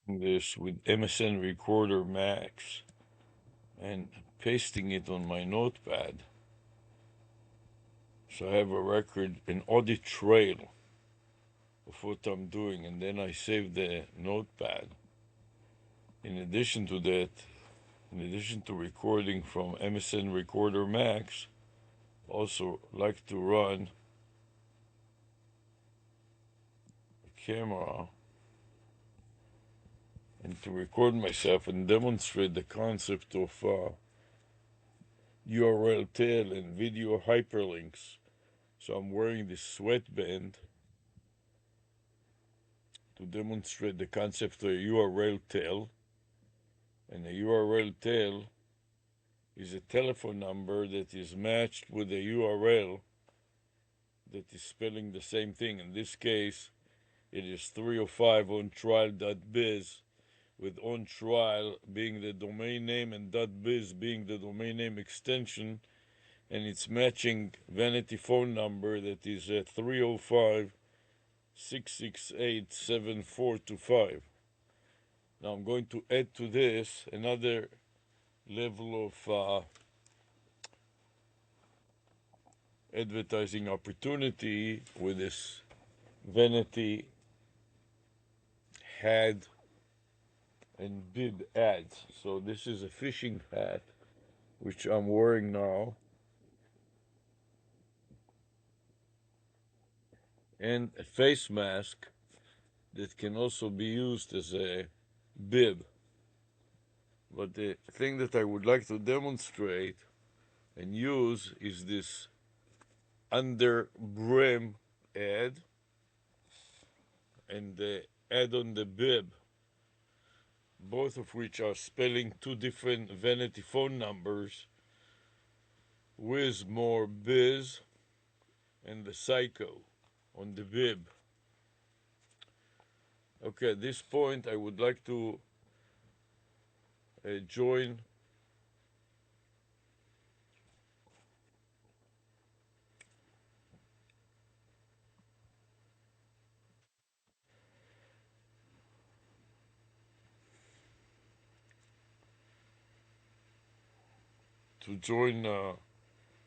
this with MSN Recorder Max and pasting it on my notepad. So I have a record, an audit trail of what I'm doing, and then I save the notepad. In addition to that, in addition to recording from MSN Recorder Max, also like to run a camera and to record myself and demonstrate the concept of URL tail and video hyperlinks. So I'm wearing this sweatband to demonstrate the concept of a URL tail. And a URL tail is a telephone number that is matched with a URL that is spelling the same thing. In this case, it is 305 ontrial.biz, with on trial being the domain name and .biz being the domain name extension, and it's matching vanity phone number that is 305 668 7425. Now I'm going to add to this another level of advertising opportunity with this vanity had and bid ads. So this is a fishing hat which I'm wearing now, and a face mask that can also be used as a bib. But the thing that I would like to demonstrate and use is this under brim ad and the ad on the bib, both of which are spelling two different vanity phone numbers, Wiz More Biz and the Psycho on the bib. Okay, at this point I would like to join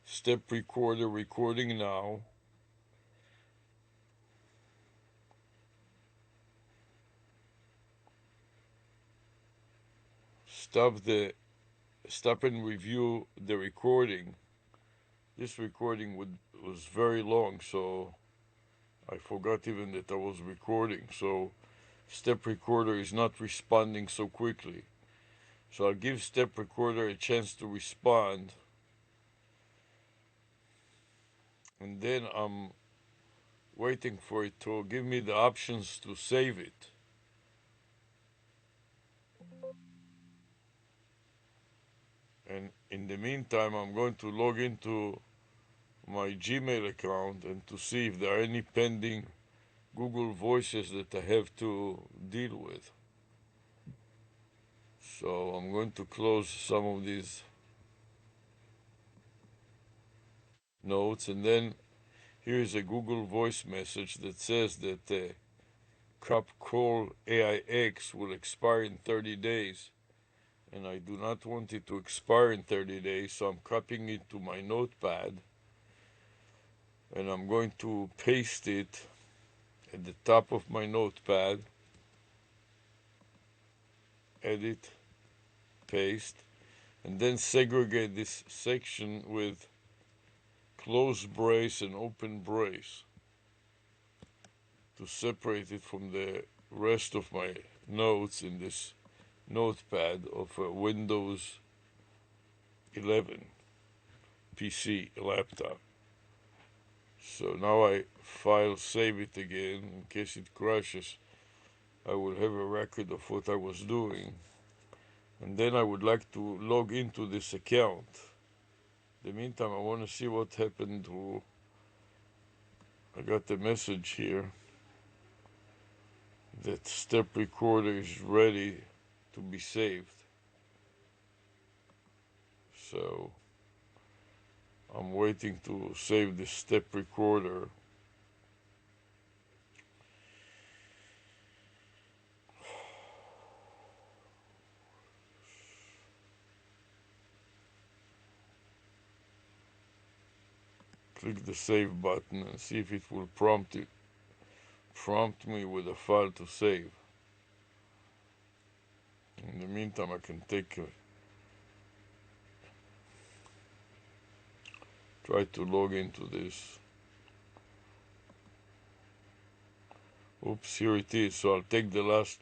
step recorder recording now. Stop and review the recording. This recording was very long, so I forgot even that I was recording. So step recorder is not responding so quickly. So I'll give step recorder a chance to respond, and then I'm waiting for it to give me the options to save it. And in the meantime, I'm going to log into my Gmail account and to see if there are any pending Google Voices that I have to deal with. So I'm going to close some of these notes, and then here's a Google Voice message that says that the Cup Call AIX will expire in 30 days, and I do not want it to expire in 30 days, so I'm copying it to my notepad, and I'm going to paste it at the top of my notepad, edit, paste, and then segregate this section with close brace and open brace to separate it from the rest of my notes in this notepad of a Windows 11 PC laptop. So now I file save it again in case it crashes. I will have a record of what I was doing, and then I would like to log into this account. In the meantime, I want to see what happened to. I got a message here that step recorder is ready to be saved. So I'm waiting to save the step recorder. click the save button and see if it will prompt me with a file to save. In the meantime, I can try to log into this. Oops, here it is. So I'll take the last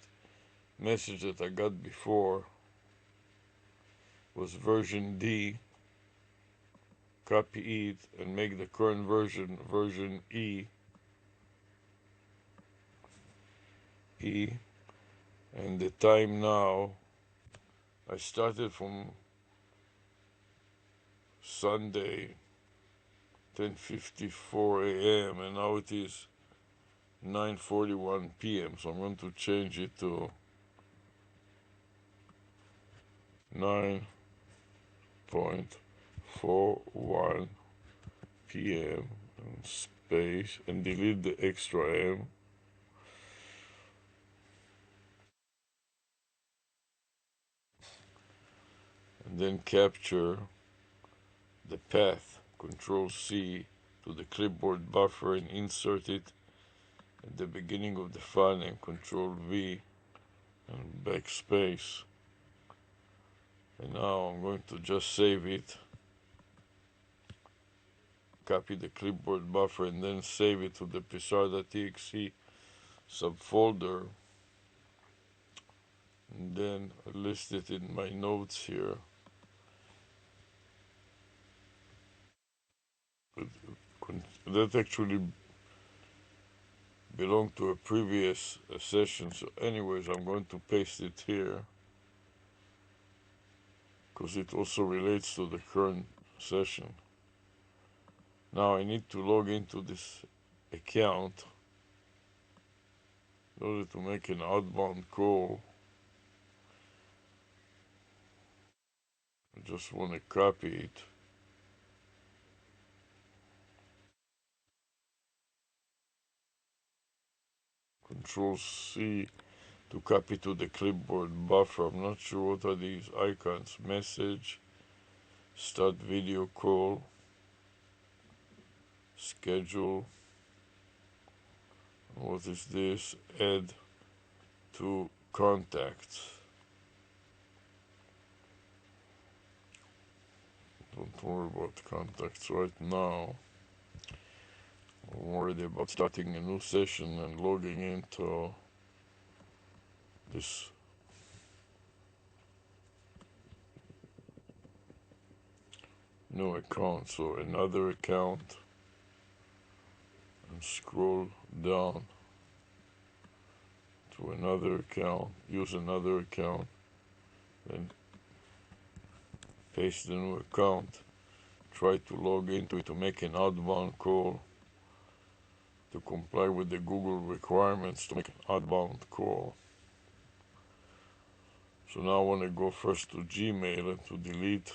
message that I got before, was version D, copy it, and make the current version E, and the time now, I started from Sunday, 10:54 a.m., and now it is 9:41 p.m., so I'm going to change it to 9:41 p.m. and space, and delete the extra M. And then capture the path, Control C, to the clipboard buffer and insert it at the beginning of the file, and Control V and backspace. And now I'm going to just save it, copy the clipboard buffer, and then save it to the psr.exe subfolder, and then list it in my notes here. That actually belonged to a previous session, so anyways, I'm going to paste it here because it also relates to the current session. Now I need to log into this account in order to make an outbound call. I just want to copy it. Control C to copy to the clipboard buffer. I'm not sure what are these icons. Message, start video call, schedule. What is this? Add to contacts. Don't worry about contacts right now. I'm worried about starting a new session and logging into this new account. So another account, and scroll down to another account, use another account, then paste the new account, try to log into it to make an outbound call to comply with the Google requirements to make an outbound call. So now I want to go first to Gmail and to delete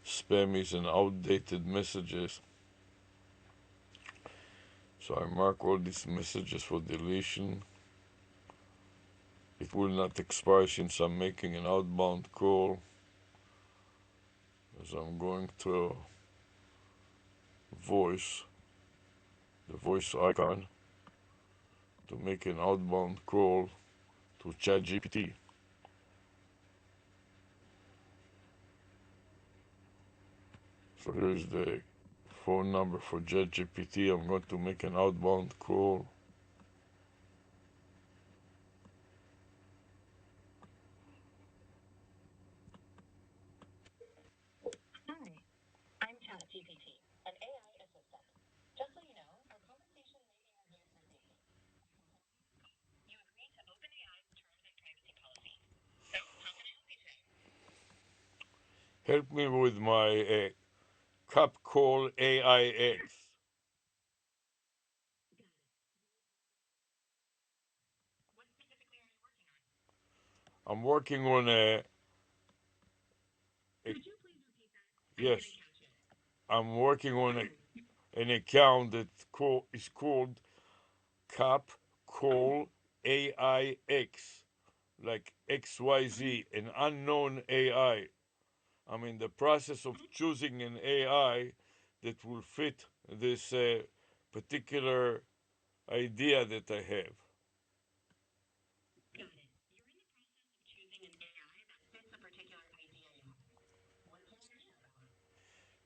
spammies and outdated messages. So I mark all these messages for deletion. It will not expire since I'm making an outbound call, as I'm going to the voice icon, to make an outbound call to ChatGPT. So here's the phone number for ChatGPT. I'm going to make an outbound call. Help me with my cup call AIX. I'm working on a yes. I'm working on an account that is called Cap Call AIX, like XYZ, an unknown AI. I'm in the process of choosing an AI that will fit this particular idea that I have.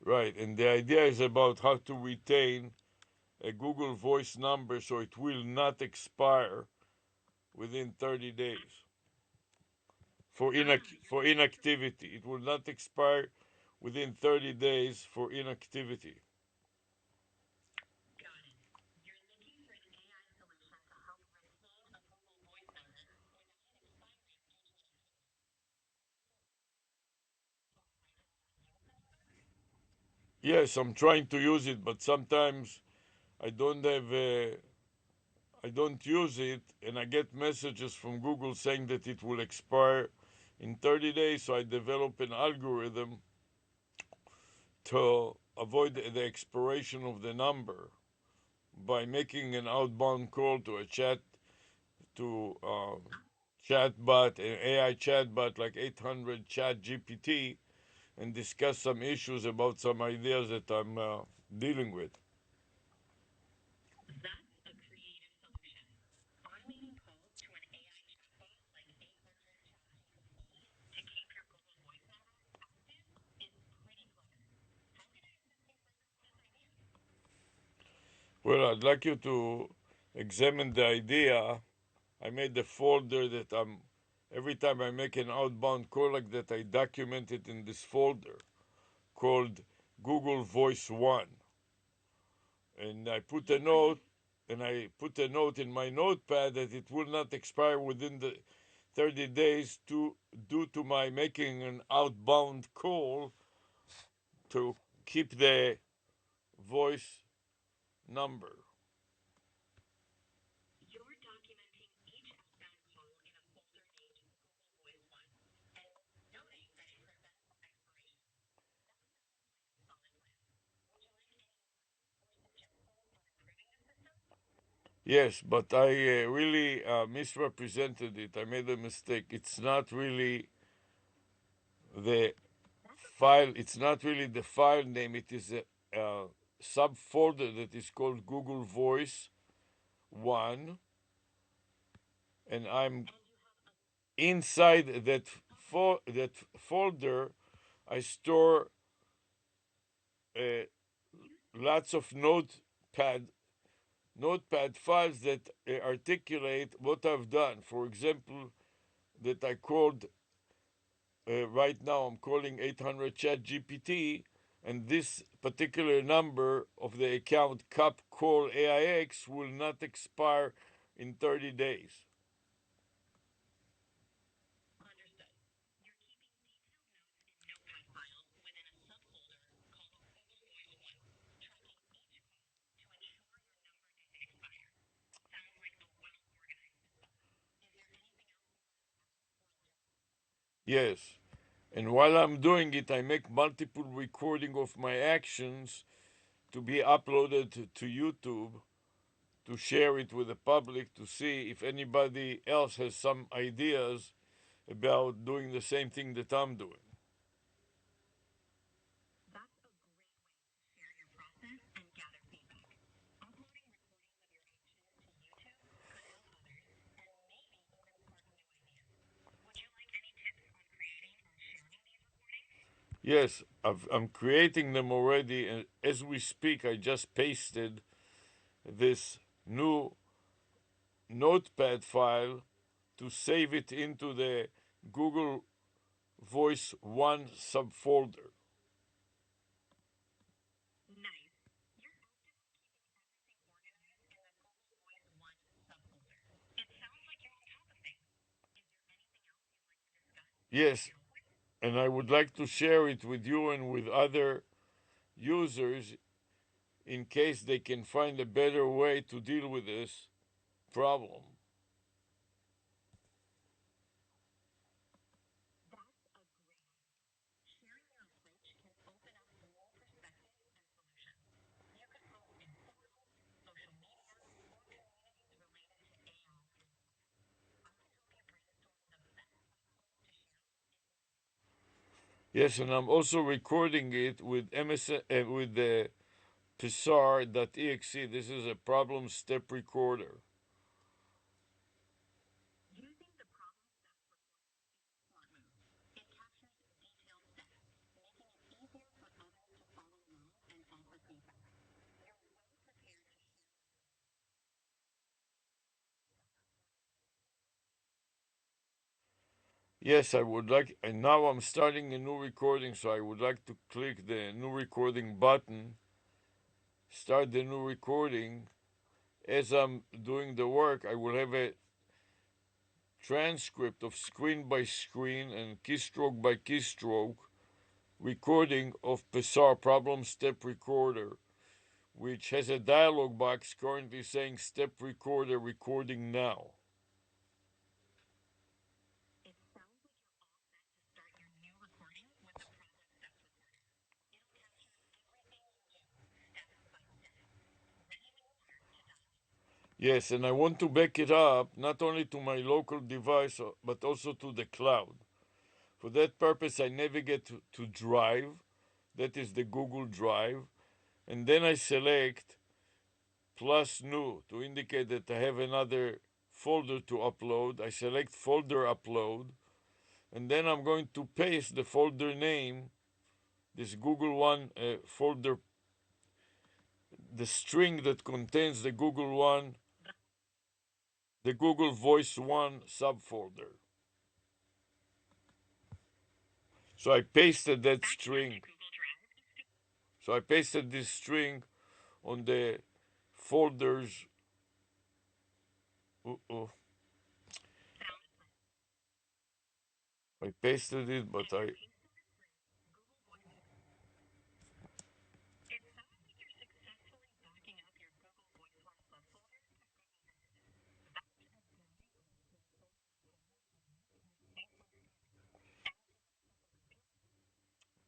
Right, and the idea is about how to retain a Google Voice number so it will not expire within 30 days for inactivity. It will not expire within 30 days for inactivity. Yes, I'm trying to use it, but sometimes I don't have I don't use it, and I get messages from Google saying that it will expire in 30 days. So I develop an algorithm to avoid the expiration of the number by making an outbound call to a to chatbot, an AI chatbot like 800 Chat GPT, and discuss some issues about some ideas that I'm dealing with. Well, I'd like you to examine the idea. I made a folder that every time I make an outbound call like that, I document it in this folder called Google Voice One. And I put a note in my notepad that it will not expire within the 30 days due to my making an outbound call to keep the voice number. Yes, but I really misrepresented it. I made a mistake. It's not really the file. It's not really the file name. It is a subfolder that is called Google Voice One, and I'm inside that folder. I store uh, lots of notepad files that articulate what I've done. For example, that I called right now. I'm calling 800 Chat GPT, and this particular number of the account Cup Call AIX will not expire in 30 days. Yes. And while I'm doing it, I make multiple recording of my actions to be uploaded to YouTube to share it with the public to see if anybody else has some ideas about doing the same thing that I'm doing. Yes, I'm creating them already, and as we speak, I just pasted this new notepad file to save it into the Google Voice One subfolder. Yes, and I would like to share it with you and with other users in case they can find a better way to deal with this problem. Yes, and I'm also recording it with with the psar.exe. This is a problem step recorder. Yes, I would like, and now I'm starting a new recording, so I would like to click the new recording button, start the new recording. As I'm doing the work, I will have a transcript of screen by screen and keystroke by keystroke recording of Psar problem step recorder, which has a dialog box currently saying step recorder recording now. Yes, and I want to back it up not only to my local device but also to the cloud. For that purpose, I navigate to Drive, that is the Google Drive, and then I select plus new to indicate that I have another folder to upload. I select folder upload, and then I'm going to paste the folder name, this Google One folder, the string that contains the Google One, the Google Voice One subfolder. So I pasted that string. So I pasted this string on the folders. Uh-oh. I pasted it, but I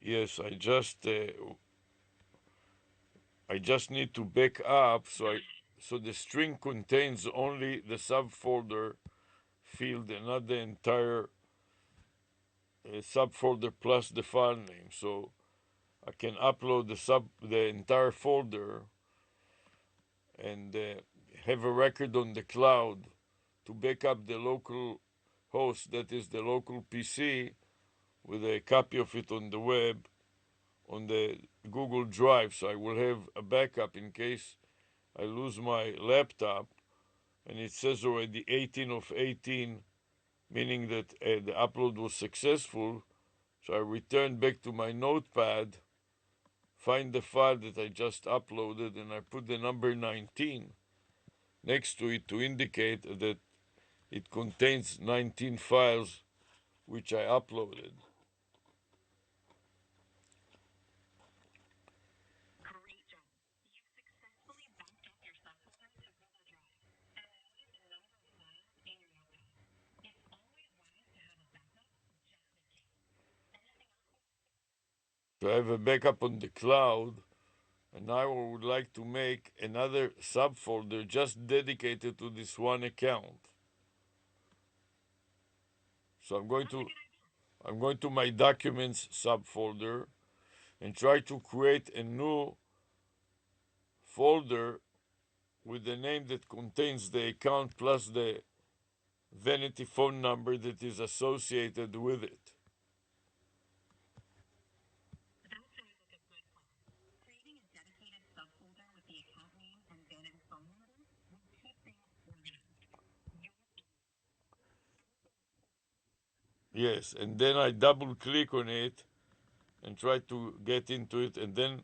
yes, I just need to back up. So the string contains only the subfolder field and not the entire subfolder plus the file name. So I can upload the entire folder and have a record on the cloud to back up the local host, that is the local PC, with a copy of it on the web on the Google Drive. So I will have a backup in case I lose my laptop. And it says already 18 of 18, meaning that the upload was successful. So I return back to my notepad, find the file that I just uploaded, and I put the number 19 next to it to indicate that it contains 19 files which I uploaded. So I have a backup on the cloud, and now I would like to make another subfolder just dedicated to this one account. So I'm going to my documents subfolder and try to create a new folder with the name that contains the account plus the vanity phone number that is associated with it. Yes, and then I double click on it and try to get into it, and then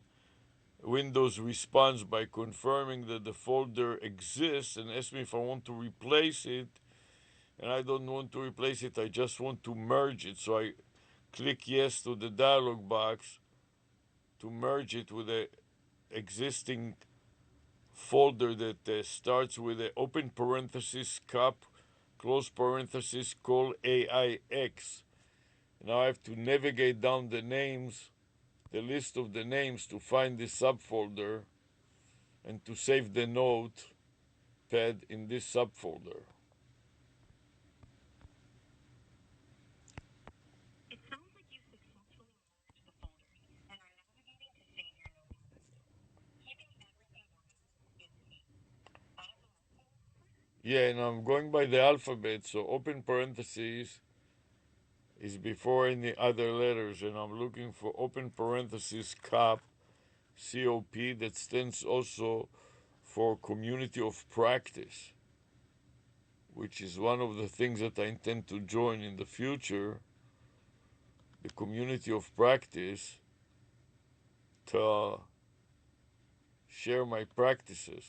Windows responds by confirming that the folder exists and asks me if I want to replace it. And I don't want to replace it, I just want to merge it. So I click yes to the dialog box to merge it with the existing folder that starts with a open parenthesis cup close parenthesis call AIX. Now I have to navigate down the names, the list of the names, to find this subfolder and to save the notepad in this subfolder. Yeah, and I'm going by the alphabet, so open parentheses is before any other letters, and I'm looking for open parentheses COP, COP, that stands also for Community of Practice, which is one of the things that I intend to join in the future, the Community of Practice, to share my practices.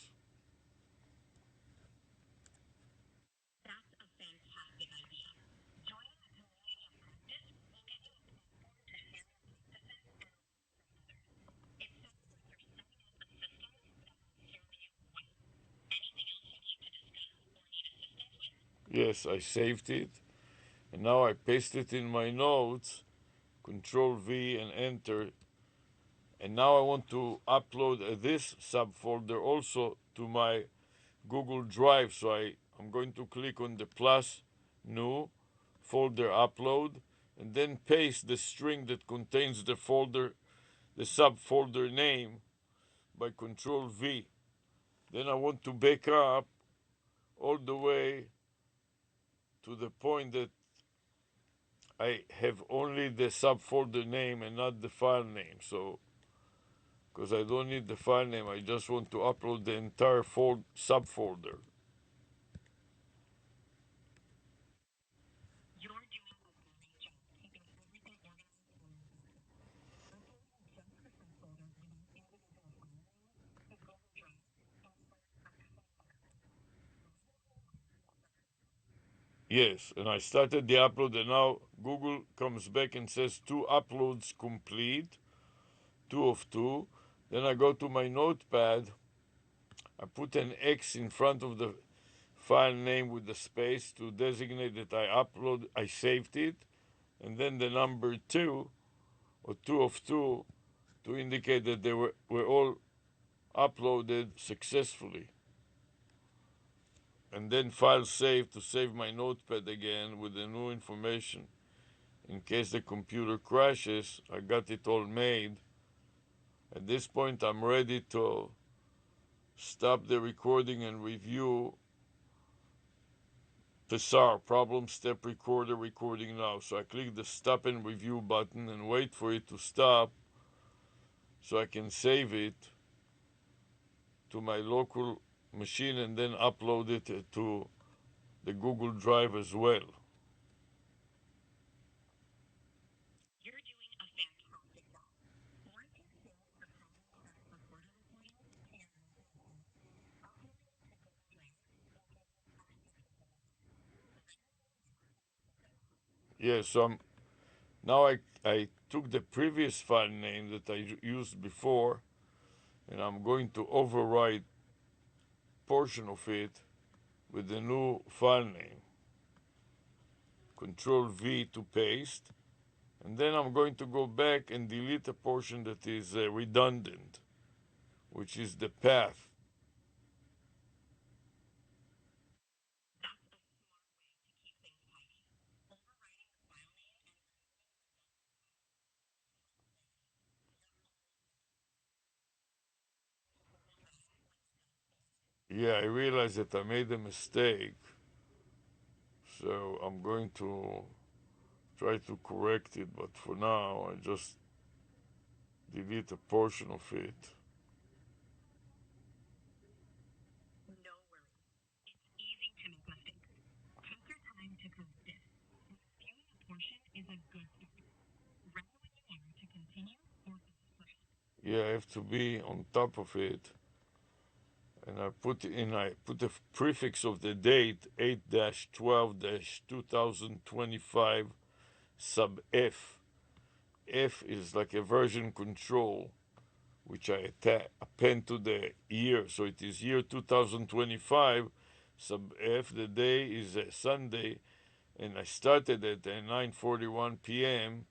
Yes, I saved it, and now I paste it in my notes, Control V and Enter, and now I want to upload this subfolder also to my Google Drive. So I'm going to click on the plus, new, folder upload, and then paste the string that contains the folder, the subfolder name by Control V. Then I want to back up all the way to the point that I have only the subfolder name and not the file name. So, because I don't need the file name, I just want to upload the entire subfolder. Yes, and I started the upload, and now Google comes back and says two uploads complete, two of two. Then I go to my notepad, I put an X in front of the file name with the space to designate that I saved it, and then the number two, or two of two, to indicate that they were all uploaded successfully. And then file save to save my notepad again with the new information. In case the computer crashes, I got it all made. At this point, I'm ready to stop the recording and review PSAR, Problem Step Recorder, recording now. So I click the stop and review button and wait for it to stop so I can save it to my local machine and then upload it to the Google Drive as well. Yeah, so now I took the previous file name that I used before, and I'm going to overwrite portion of it with the new file name. Control V to paste, and then I'm going to go back and delete a portion that is redundant, which is the path. Yeah, I realized that I made a mistake, so I'm going to try to correct it, but for now I just delete a portion of it. Yeah, I have to be on top of it, and I put a prefix of the date 8-12-2025 sub F. F is like a version control, which I append to the year. So it is year 2025, sub F. The day is a Sunday, and I started at 9:41 p.m.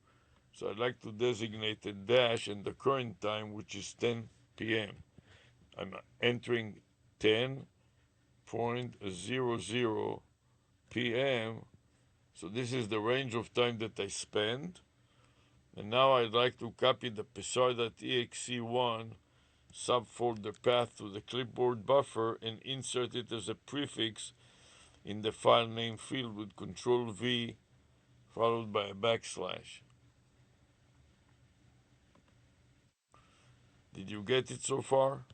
So I'd like to designate a dash and the current time, which is 10 p.m. I'm entering 10:00 p.m. So this is the range of time that I spend. And now I'd like to copy the psar.exe1 subfolder path to the clipboard buffer and insert it as a prefix in the file name field with Control V followed by a backslash. Did you get it so far?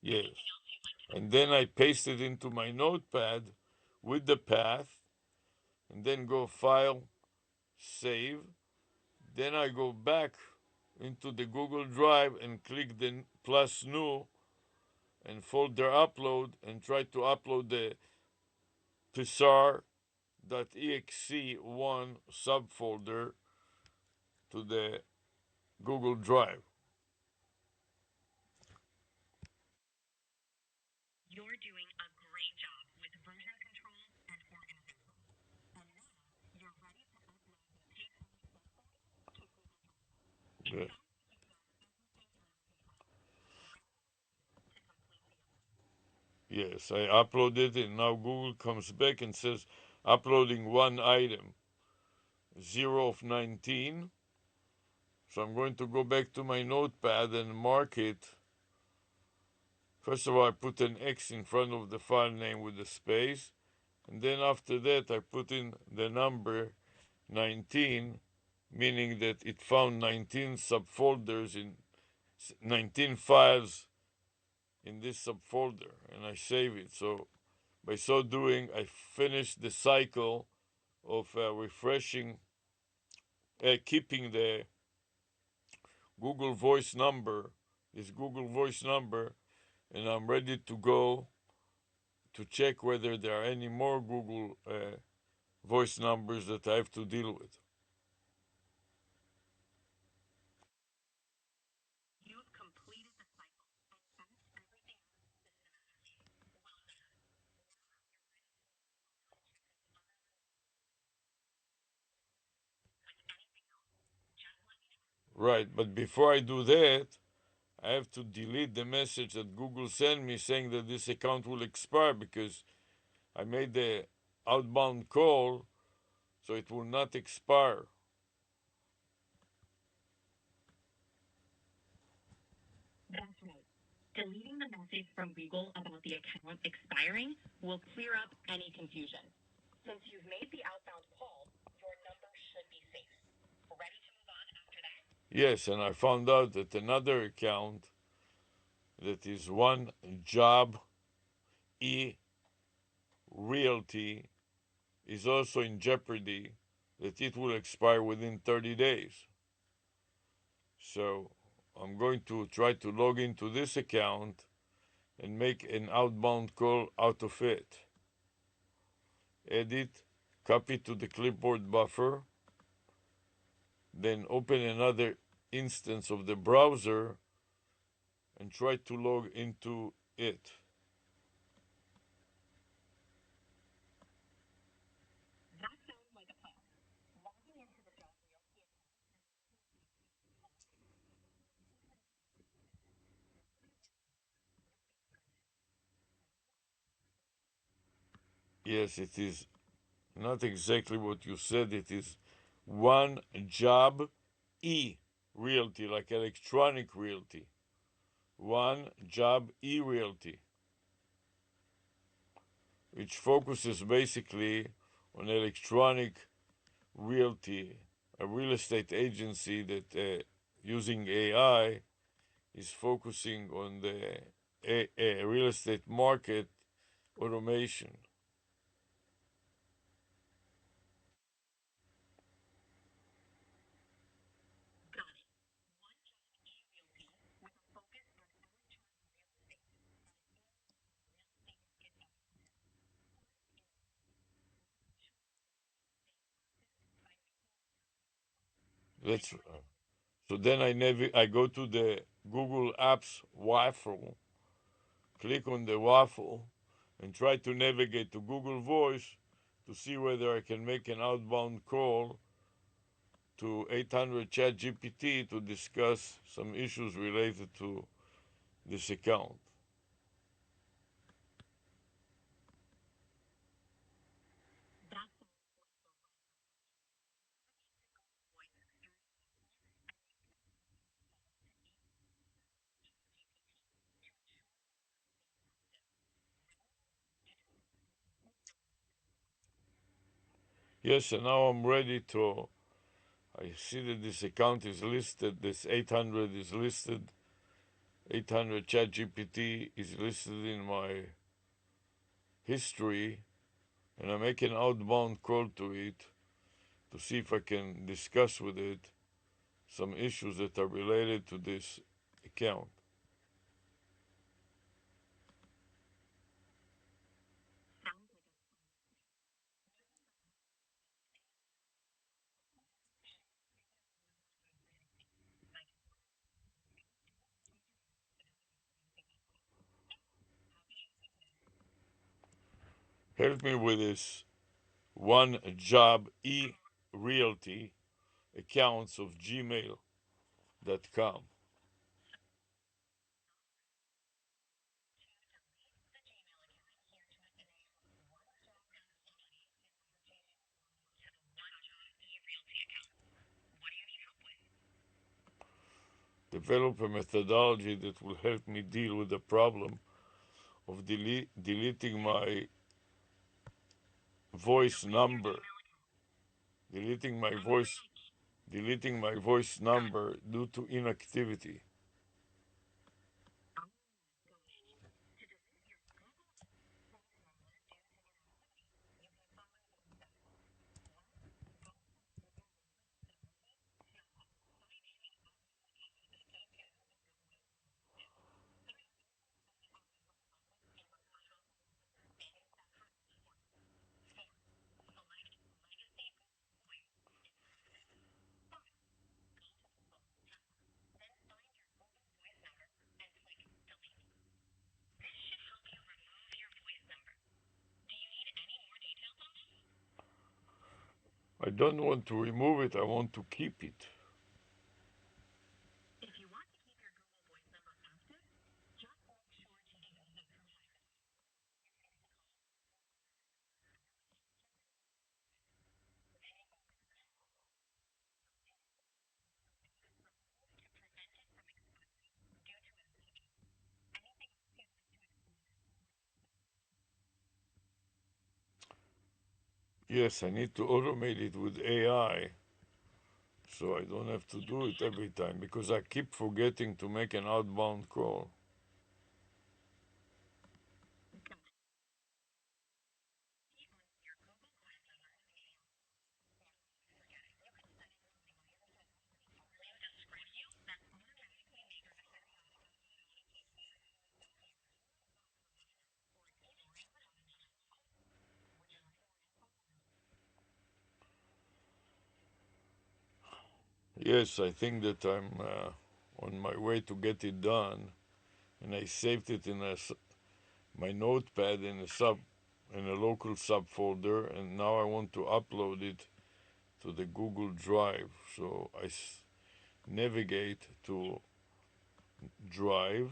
Yes. And then I paste it into my notepad with the path, and then go File, Save. Then I go back into the Google Drive and click the plus new and folder upload and try to upload the psar.exe1 subfolder to the Google Drive. Yeah. Yes, I uploaded it, and now Google comes back and says uploading one item, 0 of 19. So I'm going to go back to my notepad and mark it. First of all, I put an X in front of the file name with a space, and then after that, I put in the number 19, meaning that it found 19 subfolders in 19 files in this subfolder, and I save it. So by so doing, I finish the cycle of refreshing, keeping the Google Voice number, this Google Voice number, and I'm ready to go to check whether there are any more Google Voice numbers that I have to deal with. Right, but before I do that, I have to delete the message that Google sent me saying that this account will expire because I made the outbound call, so it will not expire. Yes, and I found out that another account that is one job e realty is also in jeopardy, that it will expire within 30 days. So I'm going to try to log into this account and make an outbound call out of it. Edit, copy to the clipboard buffer, then open another instance of the browser and try to log into it. Yes, it is not exactly what you said. It is one job e realty, like electronic realty. One job e realty, which focuses basically on electronic realty, a real estate agency that using AI is focusing on the real estate market automation. That's so then I go to the Google Apps waffle, click on the waffle, and try to navigate to Google Voice to see whether I can make an outbound call to 800 ChatGPT to discuss some issues related to this account. Yes, and now I'm ready to. I see that this account is listed, this 800 is listed, 800 ChatGPT is listed in my history, and I make an outbound call to it to see if I can discuss with it some issues that are related to this account. Help me with this one job realty accounts of gmail.com. Develop a methodology that will help me deal with the problem of deleting my voice number, deleting my voice, deleting my voice number due to inactivity. I don't want to remove it, I want to keep it. Yes, I need to automate it with AI so I don't have to do it every time because I keep forgetting to make an outbound call. Yes, I think that I'm on my way to get it done, and I saved it in my notepad in a local subfolder, and now I want to upload it to the Google Drive. So navigate to Drive.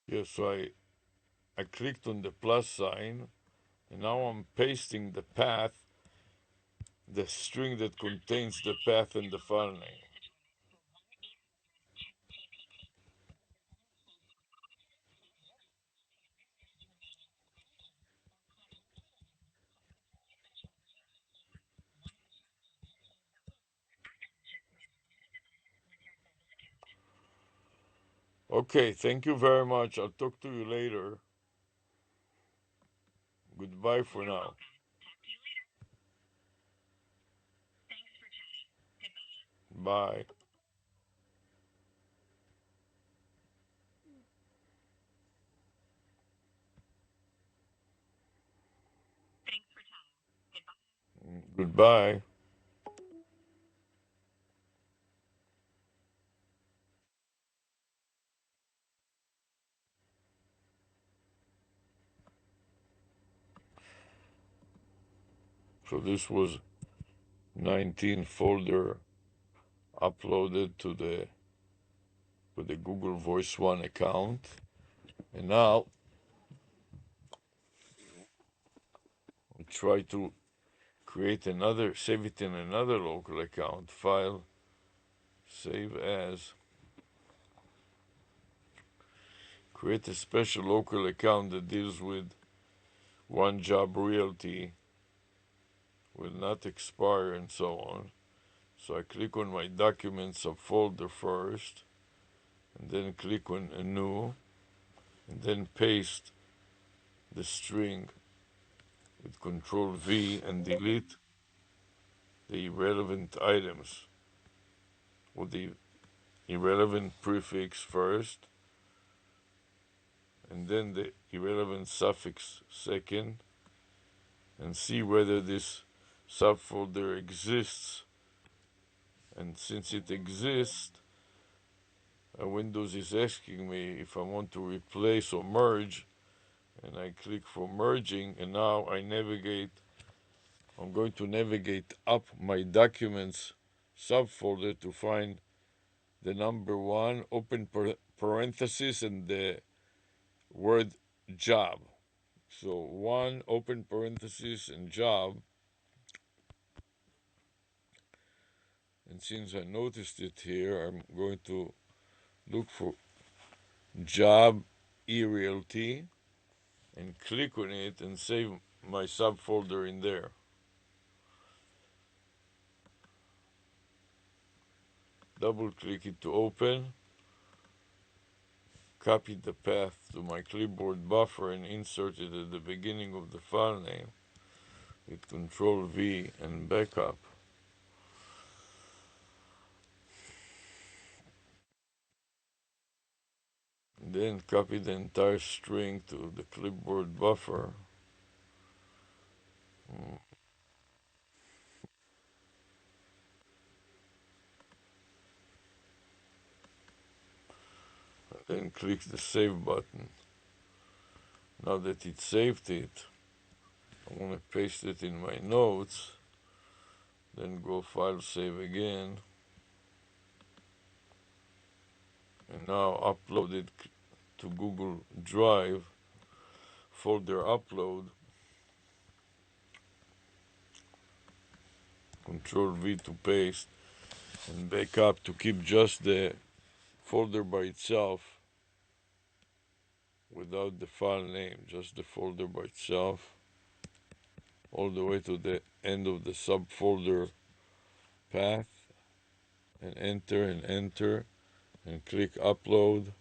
Yes, so I clicked on the plus sign, and now I'm pasting the path, the string that contains the path and the file name. Okay, thank you very much. I'll talk to you later. Goodbye for now. Bye. Goodbye. So this was 19 folder uploaded to the Google Voice One account. And now I'll try to create another, save it in another local account. File, save as. Create a special local account that deals with one job realty, will not expire, and so on. So I click on my documents subfolder first, and then click on a new, and then paste the string with Control V and delete the irrelevant items with the irrelevant prefix first, and then the irrelevant suffix second, and see whether this subfolder exists. And since it exists, Windows is asking me if I want to replace or merge, and I click for merging, and now I'm going to navigate up my documents subfolder to find the number 1, open parenthesis, and the word job. So 1, open parenthesis, and job. And since I noticed it here, I'm going to look for job eRealty and click on it and save my subfolder in there. Double click it to open, copy the path to my clipboard buffer and insert it at the beginning of the file name with Control V and backup. Then copy the entire string to the clipboard buffer. Then click the save button. Now that it saved it, I want to paste it in my notes. Then go file save again. And now upload it to Google Drive, folder upload, Control V to paste, and backup to keep just the folder by itself without the file name, just the folder by itself, all the way to the end of the subfolder path, and enter, and click upload,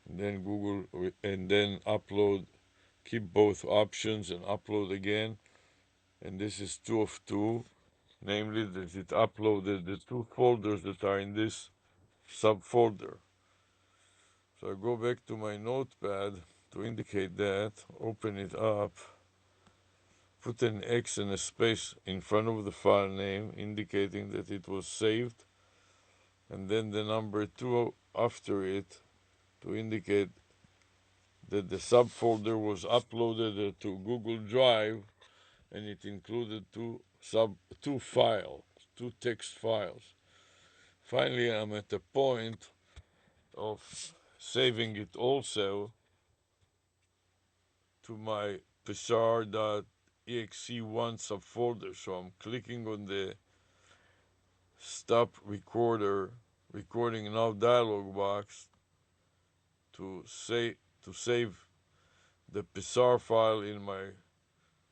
and then upload, keep both options and upload again. And this is 2 of 2, namely that it uploaded the 2 folders that are in this subfolder. So I go back to my notepad to indicate that, open it up, put an X and a space in front of the file name, indicating that it was saved, and then the number 2 after it to indicate that the subfolder was uploaded to Google Drive, and it included two text files. Finally, I'm at the point of saving it also to my psar.exe1 subfolder. So I'm clicking on the stop recording now dialog box to save the psar file in my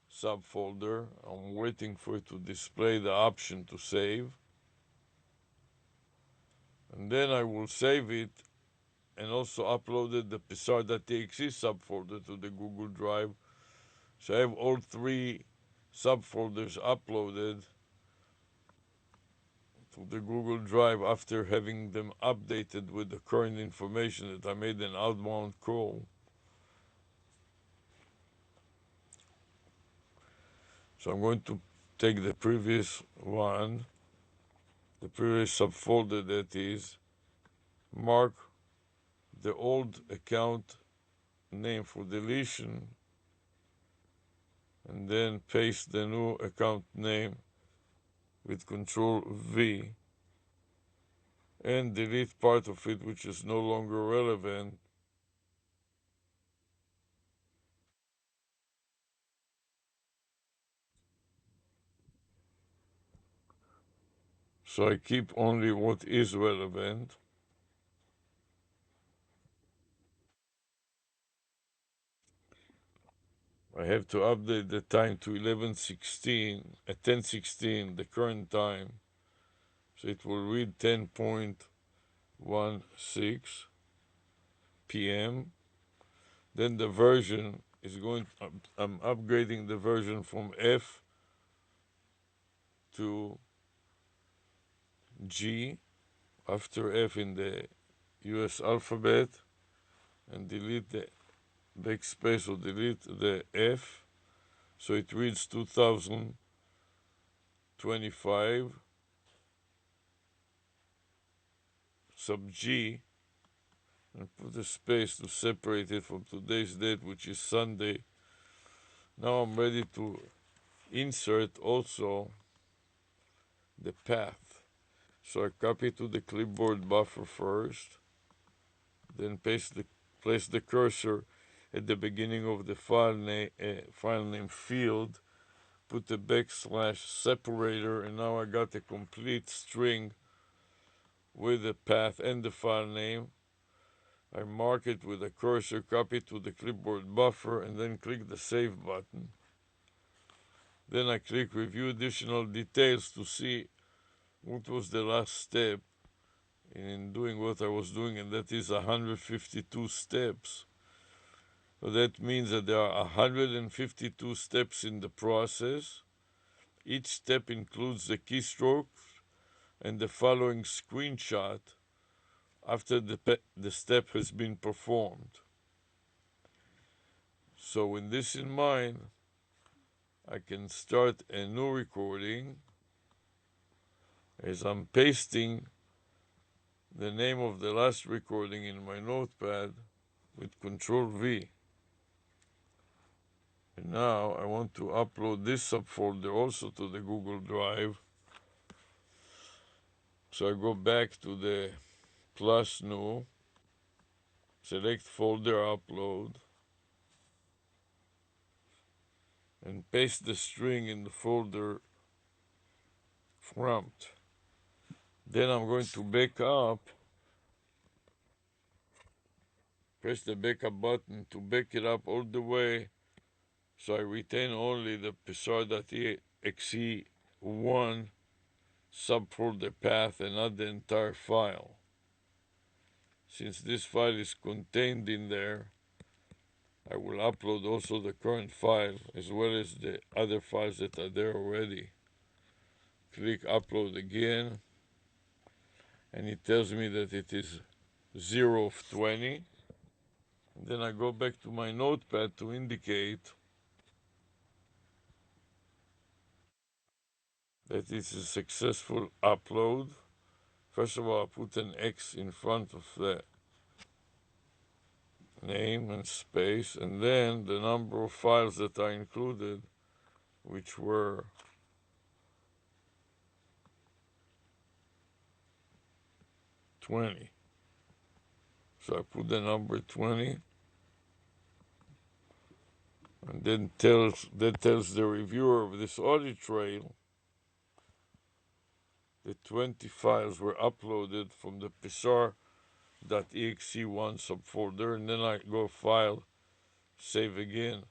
subfolder. I'm waiting for it to display the option to save, and then I will save it and also uploaded the psar.txt subfolder to the Google Drive. So I have all 3 subfolders uploaded to the Google Drive after having them updated with the current information that I made an outbound call. So I'm going to take the previous one, the previous subfolder, that is, mark the old account name for deletion, and then paste the new account name with Control V and delete part of it which is no longer relevant. So I keep only what is relevant. I have to update the time to 11:16 at 10:16, the current time. So it will read 10.16 p.m. Then the version is going, I'm upgrading the version from F to G after F in the US alphabet, and delete the backspace or delete the F. So it reads 2025 sub G, and put a space to separate it from today's date, which is Sunday. Now I'm ready to insert also the path. So I copy to the clipboard buffer first, then place the cursor at the beginning of the file name field, put the backslash separator, and now I got a complete string with the path and the file name. I mark it with a cursor, copy it to the clipboard buffer, and then click the Save button. Then I click Review Additional Details to see what was the last step in doing what I was doing, and that is 152 steps. So that means that there are 152 steps in the process. Each step includes the keystroke and the following screenshot after the step has been performed. So with this in mind, I can start a new recording as I'm pasting the name of the last recording in my notepad with Control V. And now I want to upload this subfolder also to the Google Drive. So I go back to the plus new, select folder upload, and paste the string in the folder prompt. Then I'm going to back up, press the backup button to back it up all the way so I retain only the psar.exe1 subfolder path and not the entire file. Since this file is contained in there, I will upload also the current file as well as the other files that are there already. Click upload again, and it tells me that it is 0 of 20. And then I go back to my notepad to indicate that it's a successful upload. First of all, I put an X in front of the name and space, and then the number of files that I included, which were 20. So I put the number 20, and then that tells the reviewer of this audit trail that 20 files were uploaded from the psar.exe1 subfolder, and then I go File, Save Again.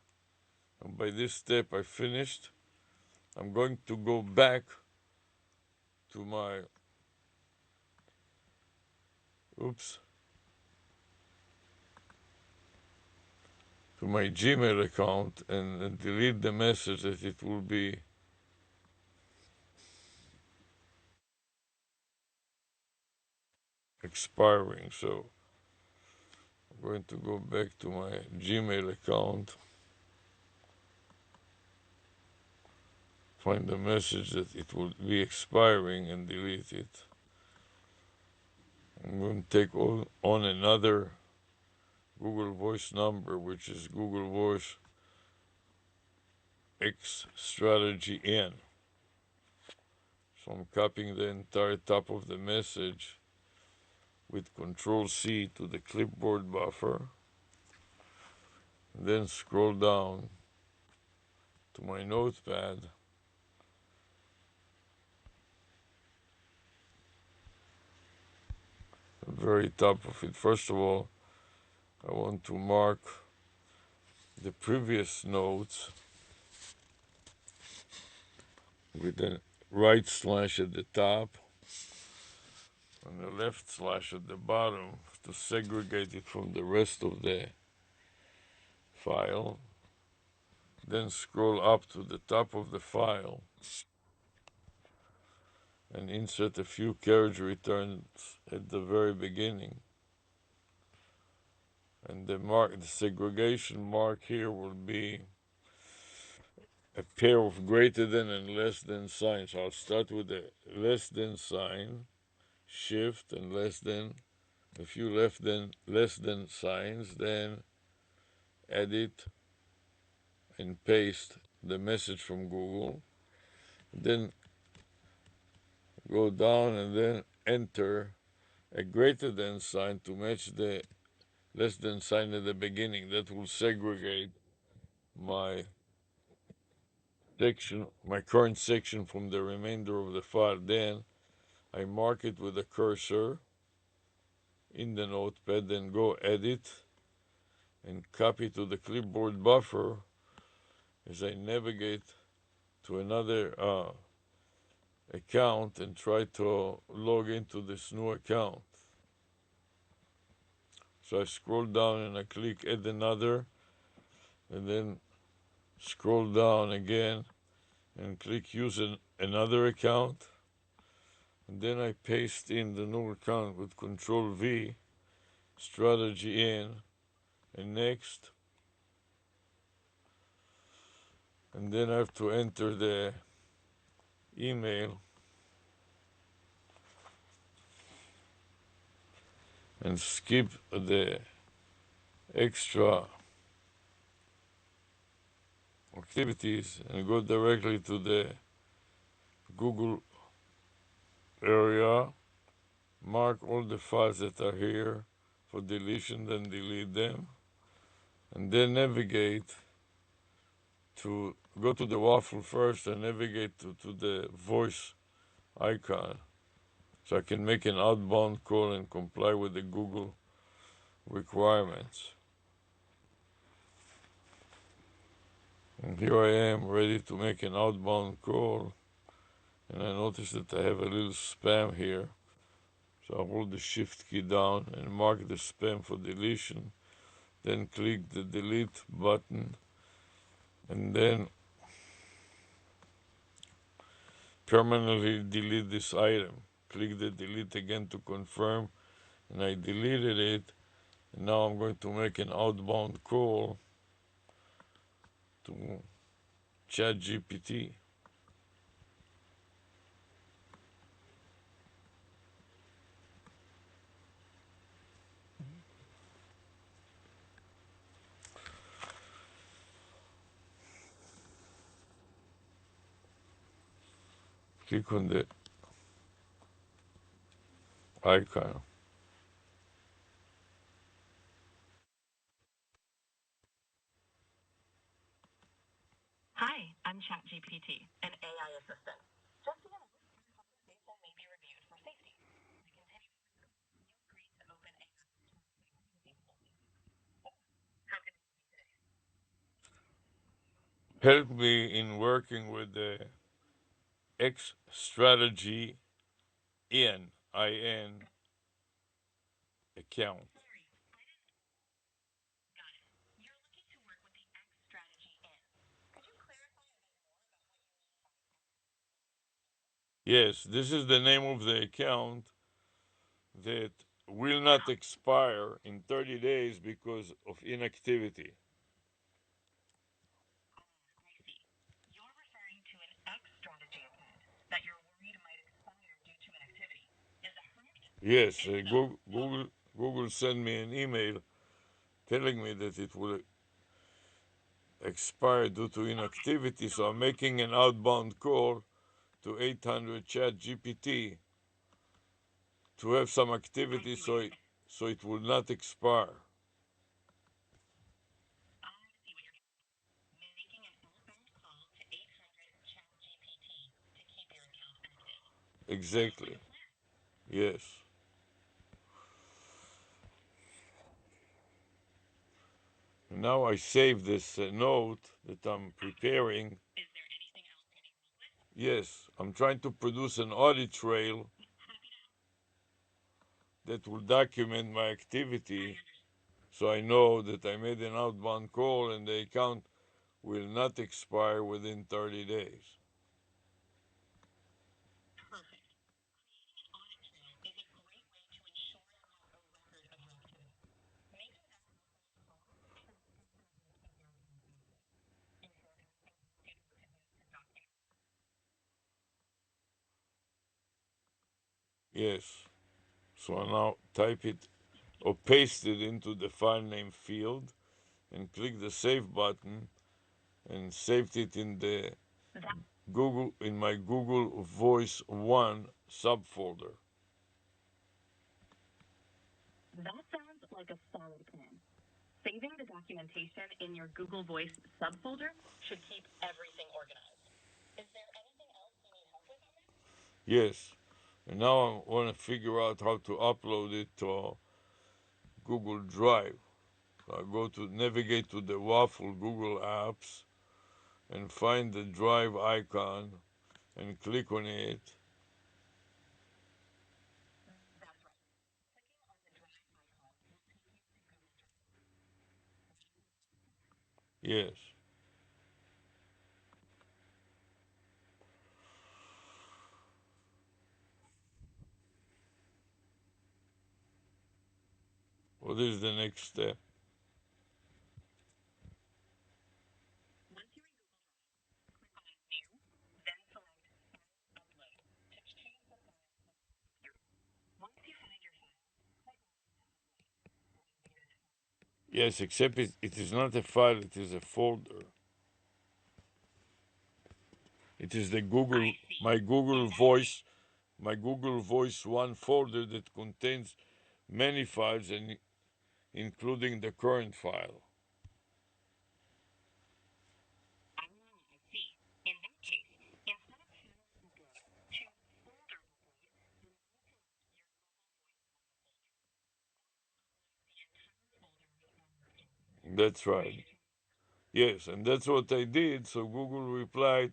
And by this step I finished. I'm going to go back to my to my Gmail account and delete the message that it will be expiring. So I'm going to go back to my Gmail account, find the message that it will be expiring, and delete it. I'm going to take on another Google Voice number, which is Google Voice X strategy in. So I'm copying the entire top of the message with Control C to the clipboard buffer. Then scroll down to my notepad. The very top of it. First of all, I want to mark the previous notes with the right slash at the top and the left slash at the bottom to segregate it from the rest of the file. Then scroll up to the top of the file and insert a few carriage returns at the very beginning. And the segregation mark here will be a pair of greater than and less than signs. I'll start with the less than sign, shift and less than, a few less than signs, then edit and paste the message from Google. Then go down and then enter a greater than sign to match the less than sign at the beginning. That will segregate my section, my current section from the remainder of the file. Then I mark it with a cursor in the notepad, then go edit and copy to the clipboard buffer as I navigate to another account and try to log into this new account. So I scroll down and I click add another, and then scroll down again and click use another account, and then I paste in the new account with Control V, strategy in, and next, and then I have to enter the email and skip the extra activities and go directly to the Google area, mark all the files that are here for deletion, then delete them, and then navigate to go to the waffle first and navigate to the voice icon so I can make an outbound call and comply with the Google requirements. And here I am ready to make an outbound call, and I notice that I have a little spam here. So I hold the shift key down and mark the spam for deletion, then click the delete button, and then permanently delete this item. Click the delete again to confirm, and I deleted it. And now I'm going to make an outbound call to ChatGPT. Click on the icon. Hi, I'm ChatGPT, an AI assistant. Just so you know, this conversation may be reviewed for safety. To continue, feel free to open AI How can I help you today? Help me in working with the X strategy in account. Sorry, I didn't. Got it. You're looking to work with the X strategy in. Could you clarify a bit more about what you mean by X? Yes, this is the name of the account that will not Ah, expire in 30 days because of inactivity. I see. You're referring to an X strategy account that you're worried might expire due to an activity. Is that correct? Yes, If so, Google sent me an email telling me that it will expired due to inactivity, so I'm making an outbound call to 800 chat GPT to have some activity so it will not expire. Making an outbound call to 800 chat GPT to keep your account active. Sounds like Exactly. a plan. Yes. Now I save this note that I'm preparing. Is there anything else you need help with? Yes, I'm trying to produce an audit trail Happy to help. that will document my activity I understand. so I know that I made an outbound call and the account will not expire within 30 days. Perfect. Creating an audit trail is a great way to ensure you have a record of your activity. Making that outbound call transparently keep your account active. Is there anything else you'd like to do to document? Yes. So I now type it or paste it into the file name field and click the save button and saved it in the That, Google in my Google Voice 1 subfolder. that sounds like a solid plan. Saving the documentation in your Google Voice subfolder should keep everything organized. Is there anything else you need help with on this? Yes. And now I want to figure out how to upload it to Google Drive. So I go to navigate to the Waffle Google Apps and find the Drive icon and click on it. That's right. Clicking on the Drive icon will take you to Google Drive. Yes. What is the next step? Once you're in Google Drive, click on New, then select File Upload to choose the file that you'll work through. Once you find your file, click on it to upload. Ready to get started? Yes, except it is not a file, it is a folder. It is the I Google, see. my In Google that case, Voice, my Google Voice 1 folder that contains many files and including the current file. I see. In that case, instead of file upload, choose folder upload and then select your Google Voice 1 folder. That will upload the entire folder with all your files. That's Ready right. to try? Yes, and that's what I did. So Google replied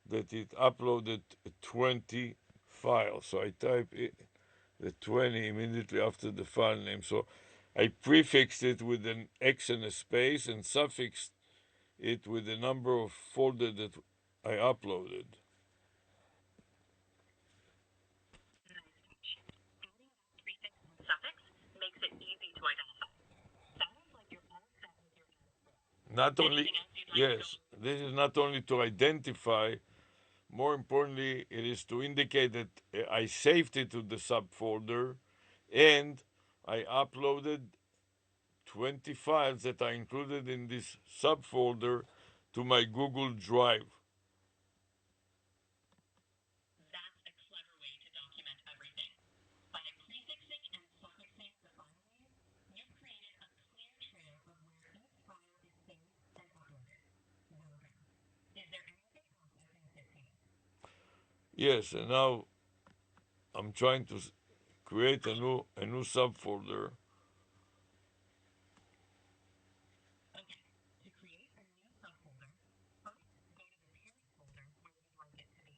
that it uploaded 20 files. So I type it, the 20 immediately after the file name. So I prefixed it with an X and a space and suffixed it with the number of folder that I uploaded. Nice touch. Adding that prefix and suffix makes it easy to identify. Sounds like you're all set with your audit trail. Not only, Anything else you'd like to go yes, over? this is not only to identify, more importantly, it is to indicate that I saved it to the subfolder and I uploaded 20 files that I included in this subfolder to my Google Drive. That's a clever way to document everything. By prefixing and suffixing the file names, you've created a clear trail of where each file is saved and uploaded. Well done. Is there anything else I can assist you with? Yes, and now I'm trying to create a new subfolder. Okay, to create a new subfolder, first go to the parent folder where you'd like it to be.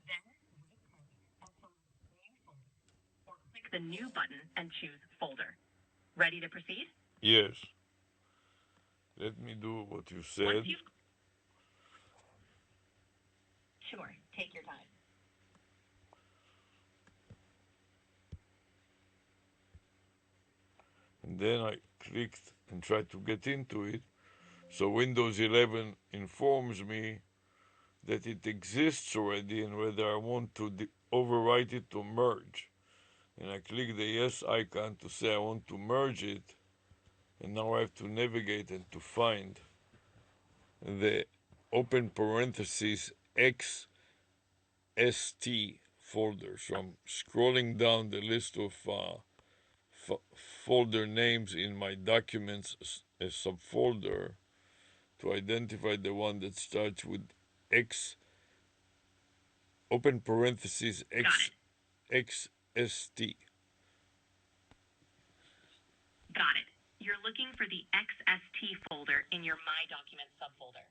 Then right-click and select New Folder, or click the New button and choose Folder. Ready to proceed? Yes, let me do what you Once said. you've Sure, take your time. And then I clicked and tried to get into it. So Windows 11 informs me that it exists already and whether I want to overwrite it to merge. And I click the yes icon to say I want to merge it. And now I have to navigate and to find the open parentheses XST folder. So I'm scrolling down the list of folder names in my documents as subfolder to identify the one that starts with X, open parentheses XST. Got it. You're looking for the XST folder in your My Documents subfolder.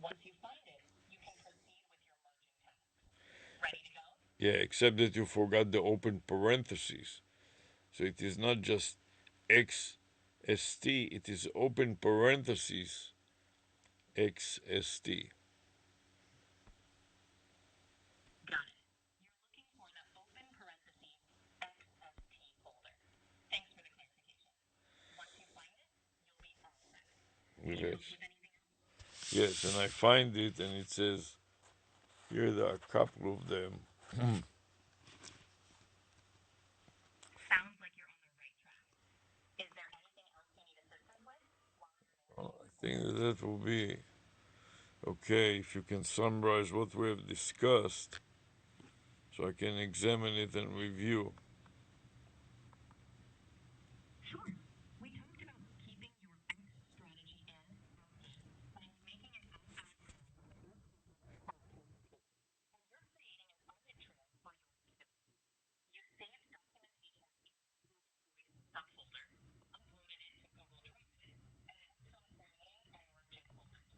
Once you find it, you can proceed with your merging task. Ready to go? Yeah, except that you forgot the open parentheses. So it is not just XST, it is open parentheses XST. Got it. You're looking for the open parentheses XST folder. Thanks for the clarification. Once you find it, you'll be all set. Need help Yes. with anything else? Yes, and I find it and it says here there are a couple of them. Sounds like you're on the right track. Is there anything else you need assistance with? Well, I think that will be okay if you can summarize what we have discussed so I can examine it and review. Sure. We talked about keeping your X strategy in, but it's making it outside and you're creating an audit trail for your activity. You saved documentation in the subfolder, uploaded it to Google Drive, and it also creating and merging folders.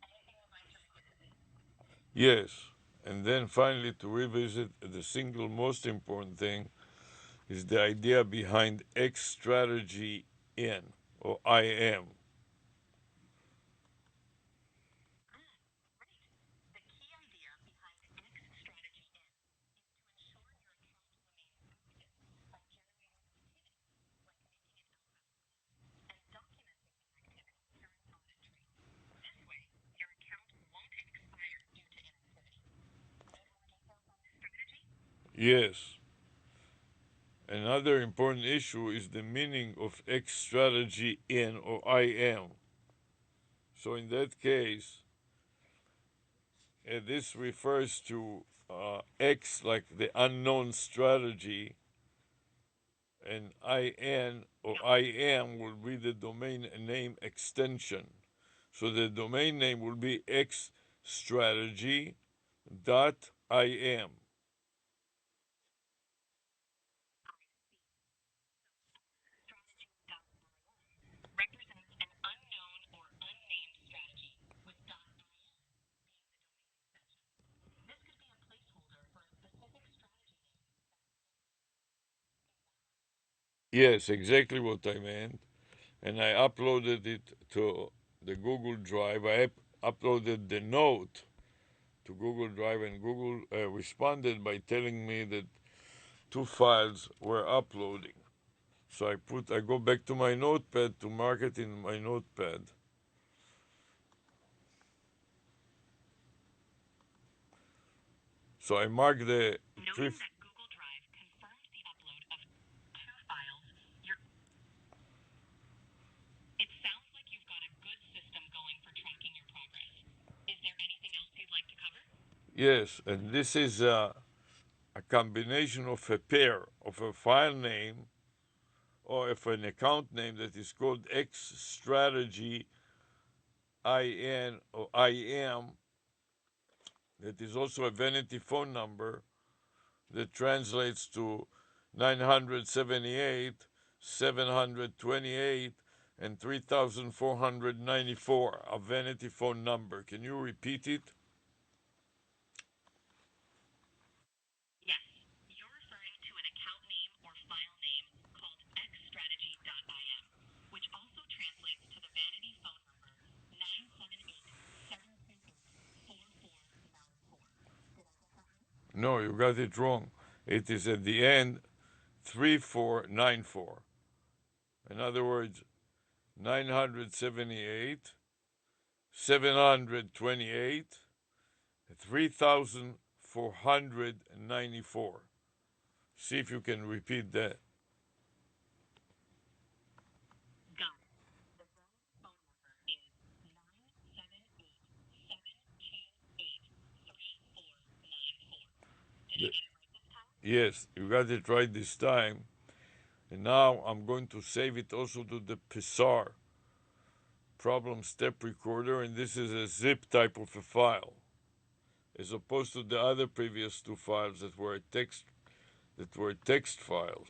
Anything you'd like to revisit? Yes, and then finally to revisit the single most important thing is the idea behind X strategy in or IM. Right. The key idea behind X strategy in is to ensure your account remains active by generating activity, like making an outbound call, and documenting the activity during audit trail. This way, your account won't expire due to inactivity. Need more details on this strategy? Yes. Another important issue is the meaning of X strategy in or IM. So in that case, this refers to X like the unknown strategy, and IN or IM will be the domain name extension. So the domain name will be xstrategy.im. Represents an unknown or unnamed strategy with .im being the domain extension. This could be a placeholder for a specific strategy name. Yes, exactly what I meant. And I uploaded it to the Google Drive. I uploaded the note to Google Drive, and Google responded by telling me that two files were uploading. So I go back to my notepad to mark it in my notepad. So I mark the Noting that Google Drive confirmed the upload of two files, it sounds like you've got a good system going for tracking your progress. Is there anything else you'd like to cover? yes, and this is a combination of a pair of a file name or of an account name that is called X Strategy IN or IM, that is also a vanity phone number that translates to 978, 728, and 3494, a vanity phone number. Can you repeat it? Yes, you're referring to an account name or file name called xstrategy.im, which also translates to the vanity phone number 978-728-4494. Did I get that right? No, you got it wrong. It is at the end 3494. In other words, 978, 728, 3494. See if you can repeat that. Got it. The vanity phone number is 978-728-4494. The- yes, you got it right this time. And now I'm going to save it also to the PSAR, problem step recorder, and this is a zip type of a file, as opposed to the other previous two files that were text files.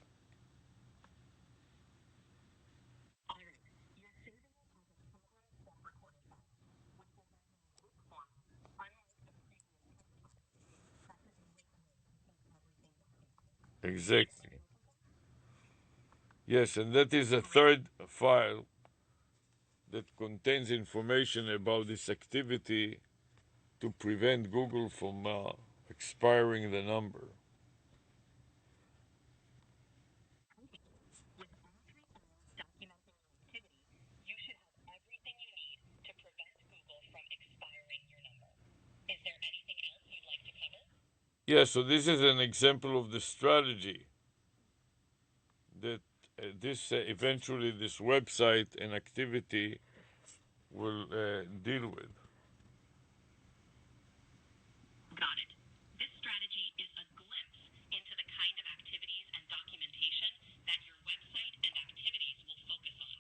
Exactly. Yes, and that is a third file that contains information about this activity to prevent Google from expiring the number. Yeah, so this is an example of the strategy that this eventually this website and activity will deal with. Got it. This strategy is a glimpse into the kind of activities and documentation that your website and activities will focus on.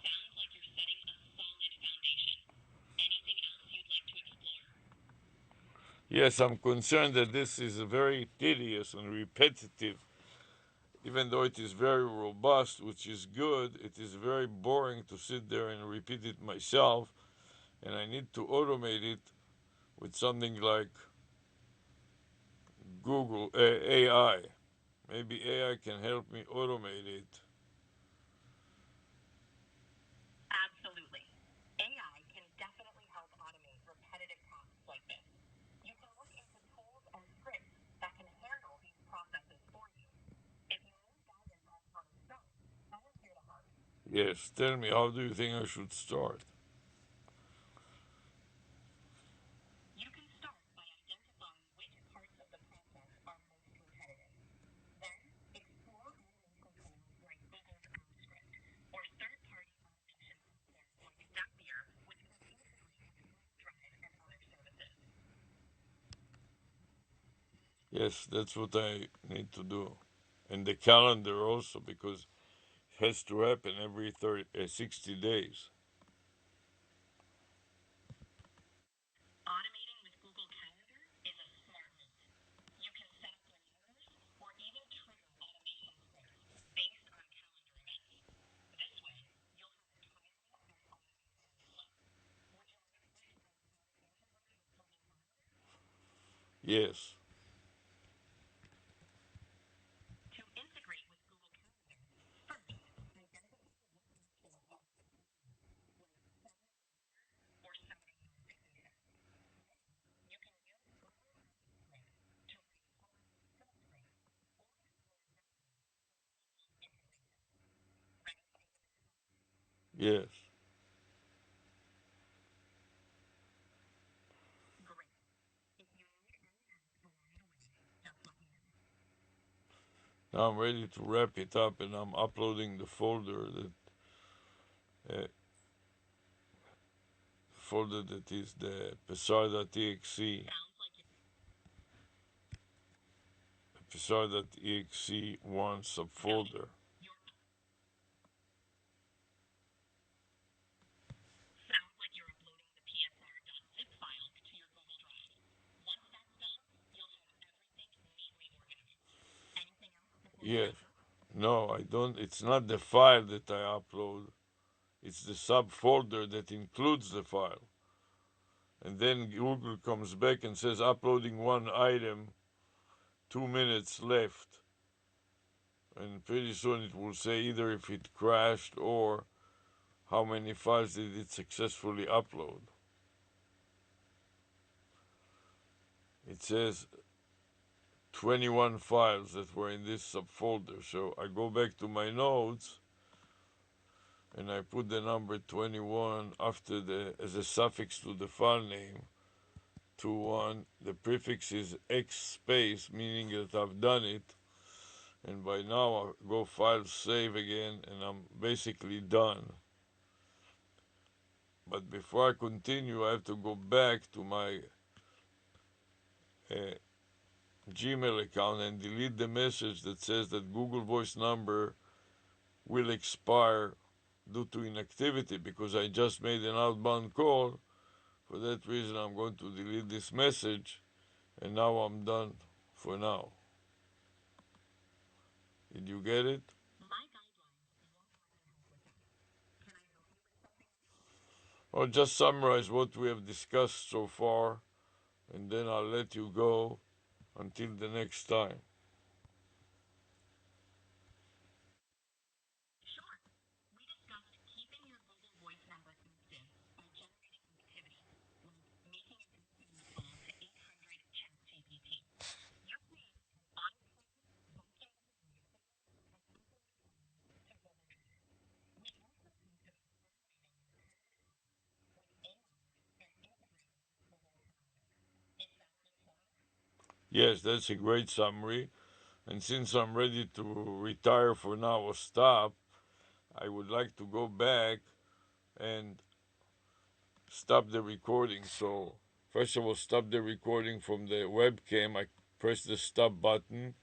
Sounds like you're setting a solid foundation. Anything else you'd like to explore? Yes, I'm concerned that this is very tedious and repetitive. Even though it is very robust, which is good, it is very boring to sit there and repeat it myself, and I need to automate it with something like Google AI. Maybe AI can help me automate it. Absolutely. AI can definitely help automate repetitive tasks like this. You can look into tools and scripts that can handle these processes for you. If you need guidance on how to start, I am here to help. Yes, tell me, how do you think I should start? You can start by identifying which parts of the process are most repetitive. Then, explore automation tools like Google's AppScript or third-party automation software like Zapier, which can integrate with Google Drive and other services. Yes, that's what I need to do. And the calendar also, because it has to happen every 60 days. Automating with Google Calendar is a smart move. You can set up reminders or even trigger automation scripts based on calendar events. This way, you'll have a timely and automated workflow. Would you like tips on how to integrate with Google Calendar? Yes, To integrate with Google Calendar, first, identify what actions you want to automate, like setting a reminder or setting notifications. Then, you can use Google AppScript to write smart scripts or explore Zapier for seamless integration. Ready to take the next step? yes. Great. If you need any help along the way, just let me know. Now I'm ready to wrap it up, and I'm uploading the folder that is the pesar.exe one Got it. subfolder. Your Sounds like you're uploading the psr.zip file to your Google Drive. Once that's done, you'll have everything neatly organized. Anything else before we Yes. wrap up? No, I don't. It's not the file that I upload. It's the subfolder that includes the file. And then Google comes back and says uploading one item, 2 minutes left. And pretty soon it will say either if it crashed or how many files did it successfully upload. It says 21 files that were in this subfolder. So I go back to my notes and I put the number 21 after as a suffix to the file name. 21. The prefix is X space, meaning that I've done it. And by now I go file save again, and I'm basically done. But before I continue, I have to go back to my uh, Gmail account and delete the message that says that Google Voice number will expire due to inactivity because I just made an outbound call. For that reason, I'm going to delete this message, and now I'm done for now. Did you get it? My guidelines won't let me help with that. Can I help you with something? I'll just summarize what we have discussed so far, and then I'll let you go until the next time. Sure. We discussed keeping your Google Voice number active by generating activity, like making an incoming call to 800 ChatGPT. You create an automated built-in recording and incoming calls to Google Voice. We also talked about automating your current calls with AI and integrating with your calendar. Is that good so far? Yes, that's a great summary. And since I'm ready to retire for now or stop, I would like to go back and stop the recording. So, first of all, stop the recording from the webcam. I press the stop button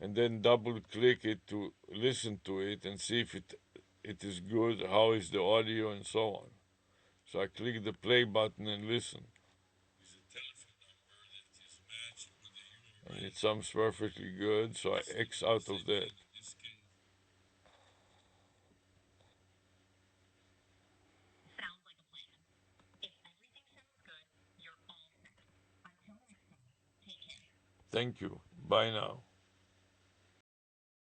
and then double click it to listen to it and see if it is good, how is the audio, and so on. So I click the play button and listen. And it sounds perfectly good, so I X out of that. Sounds like a plan. If everything sounds good, you're all set. Until next time, take care. Thank you. Bye now.